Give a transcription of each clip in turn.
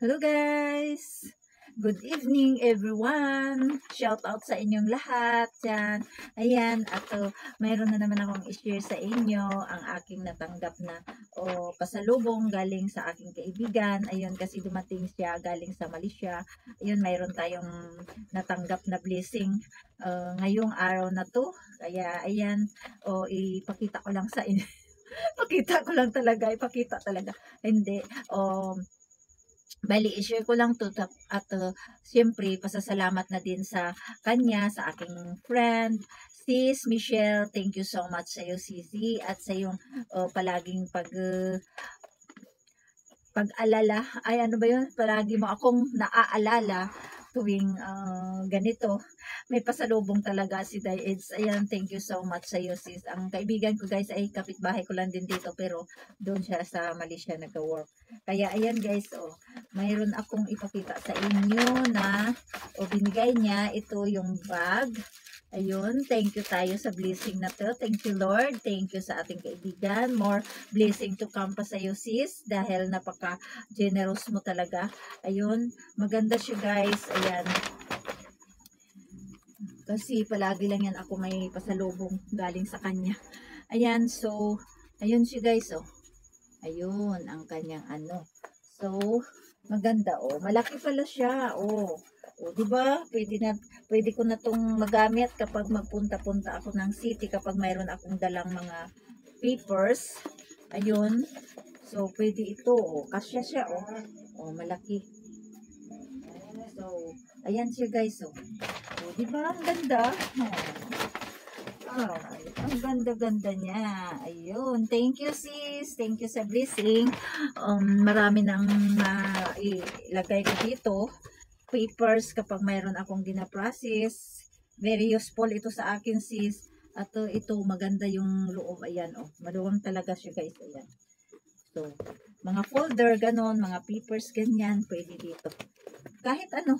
Hello guys! Good evening everyone! Shout out sa inyong lahat dyan. Ayan, mayroon na naman akong i-share sa inyo ang aking natanggap na pasalubong galing sa aking kaibigan. Ayun, kasi dumating siya galing sa Malaysia. Ayun, mayroon tayong natanggap na blessing ngayong araw na to. Kaya ayan, ipakita ko lang sa inyo. Ipakita talaga. Hindi, bali, i-share ko lang to siyempre, pasasalamat na din sa kanya, sa aking friend, Sis Michelle. Thank you so much sa iyo, Sisi, at sa yung palaging pag-alala. Ay, ano ba yun? Palagi mo akong naaalala tuwing ganito. May pasalubong talaga si Day Eds. Ayan, thank you so much sa iyo, sis. Ang kaibigan ko, guys, ay kapitbahay ko lang din dito, pero doon siya sa Malaysia nag-work. Kaya, ayan, guys, mayroon akong ipakita sa inyo na binigay niya. Ito yung bag. Ayun, thank you tayo sa blessing na to. Thank you, Lord. Thank you sa ating kaibigan. More blessing to come pa sa iyo, sis, dahil napaka-generous mo talaga. Ayun, maganda siya, guys. Ayan. Kasi palagi lang yan ako may pasalubong galing sa kanya. Ayan, so, ayun siya, guys, Ayun, ang kanyang ano. So, maganda, Malaki pala siya, di ba? Pwede ko na tong magamit kapag magpunta-punta ako ng city, kapag mayroon akong dalang mga papers. Ayun. So, pwede ito, Kasya siya, malaki. So, ayan siya, guys, di ba? Ang ganda. Ang ganda-ganda niya. Ayun. Thank you, sis. Thank you sa blessing. Marami nang ilagay ko dito. Papers kapag mayroon akong gina-process. Very useful ito sa akin, sis. At ito, maganda yung loob. Ayan, maluwang talaga siya, guys. Ayan. So, mga folder, ganon, mga papers, ganyan, pwede dito. Kahit ano,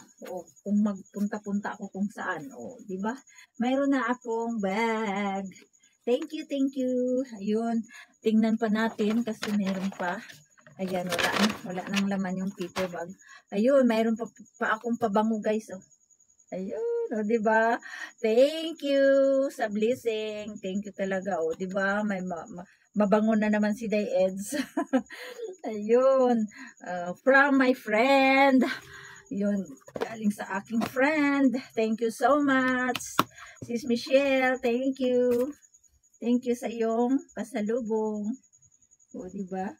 kung magpunta-punta ako kung saan, di ba? Mayroon na akong bag. Thank you, thank you. Ayun, tingnan pa natin kasi meron pa. Ayan, wala nang laman yung paper bag. Ayun, mayroon pa akong pabango, guys, Ayun, di ba? Thank you sa blessing. Thank you talaga, di ba? May mabango na naman si Day Eds. Ayun, from my friend. Yun, galing sa aking friend. Thank you so much. Sis Michelle, thank you. Thank you sa iyong pasalubong. Di ba?